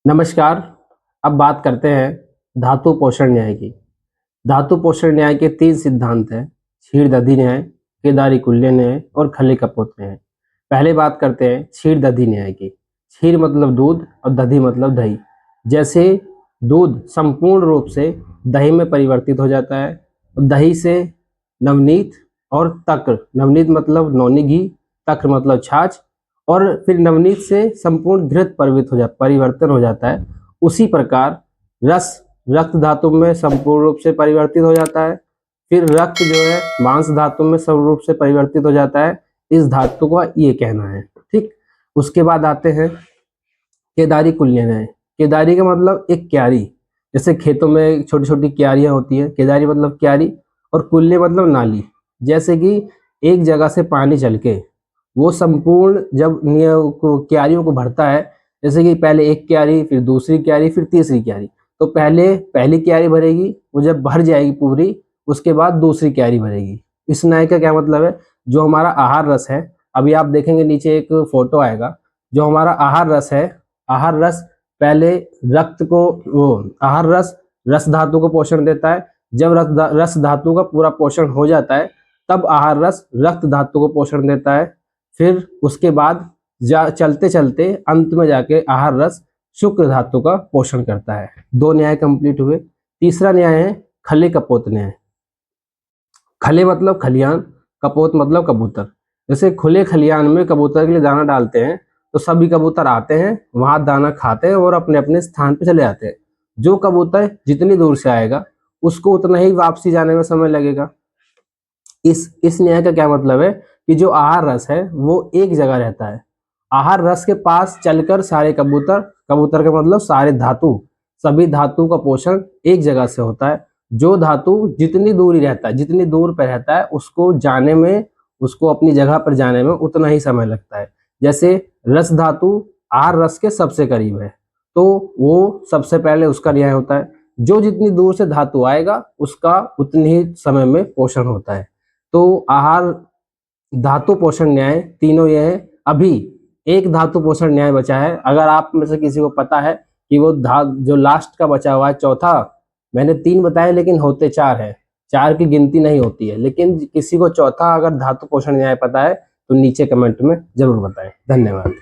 नमस्कार। अब बात करते हैं धातु पोषण न्याय की। धातु पोषण न्याय के 3 सिद्धांत हैं: क्षीर दधि न्याय, केदारी कुल्य न्याय और खली कपोत न्याय। पहले बात करते हैं क्षीर दधि न्याय की। क्षीर मतलब दूध और दधि मतलब दही। जैसे दूध संपूर्ण रूप से दही में परिवर्तित हो जाता है, दही से नवनीत और तक्र, नवनीत मतलब नौनी घी, तक्र मतलब छाछ, और फिर नवनीत से संपूर्ण घृत परिवर्तन हो जाता है। उसी प्रकार रस रक्त धातु में संपूर्ण रूप से परिवर्तित हो जाता है। फिर रक्त जो है मांस धातु में सब रूप से परिवर्तित हो जाता है। इस धातु का ये कहना है। ठीक, उसके बाद आते हैं केदारी कुल्य न्याय। केदारी का मतलब एक क्यारी, जैसे खेतों में छोटी छोटी क्यारियां होती है, केदारी मतलब क्यारी, और कुल्य मतलब नाली। जैसे कि एक जगह से पानी चल के वो संपूर्ण जब क्यारियों को भरता है, जैसे कि पहले एक क्यारी, फिर दूसरी क्यारी, फिर तीसरी क्यारी, तो पहले पहली क्यारी भरेगी, वो जब भर जाएगी पूरी, उसके बाद दूसरी क्यारी भरेगी। इस न्याय का क्या मतलब है? जो हमारा आहार रस है, अभी आप देखेंगे नीचे एक फोटो आएगा, जो हमारा आहार रस है, आहार रस पहले रक्त को आहार रस रस धातु को पोषण देता है। जब रस धातु का पूरा पोषण हो जाता है, तब आहार रस रक्त धातु को पोषण देता है। फिर उसके बाद चलते चलते अंत में जाके आहार रस शुक्र धातु का पोषण करता है। 2 न्याय कंप्लीट हुए। तीसरा न्याय है खले कपोत न्याय। खले मतलब खलियान, कपोत मतलब कबूतर। जैसे खुले खलियान में कबूतर के लिए दाना डालते हैं, तो सभी कबूतर आते हैं, वहां दाना खाते हैं और अपने अपने स्थान पे चले जाते हैं। जो कबूतर जितनी दूर से आएगा, उसको उतना ही वापसी जाने में समय लगेगा। इस न्याय का क्या मतलब है कि जो आहार रस है वो एक जगह रहता है। आहार रस के पास चलकर सारे कबूतर, कबूतर का मतलब सारे धातु, सभी धातु का पोषण एक जगह से होता है। जो धातु जितनी दूरी रहता है, जितनी दूर पर रहता है, उसको जाने में, उसको अपनी जगह पर जाने में उतना ही समय लगता है। जैसे रस धातु आहार रस के सबसे करीब है, तो वो सबसे पहले उसका न्याय होता है। जो जितनी दूर से धातु आएगा, उसका उतनी ही समय में पोषण होता है। तो आहार धातु पोषण न्याय तीनों ये हैं। अभी एक धातु पोषण न्याय बचा है। अगर आप में से किसी को पता है कि वो जो लास्ट का बचा हुआ है चौथा, मैंने 3 बताए लेकिन होते 4 है, 4 की गिनती नहीं होती है, लेकिन किसी को चौथा अगर धातु पोषण न्याय पता है तो नीचे कमेंट में जरूर बताएं। धन्यवाद।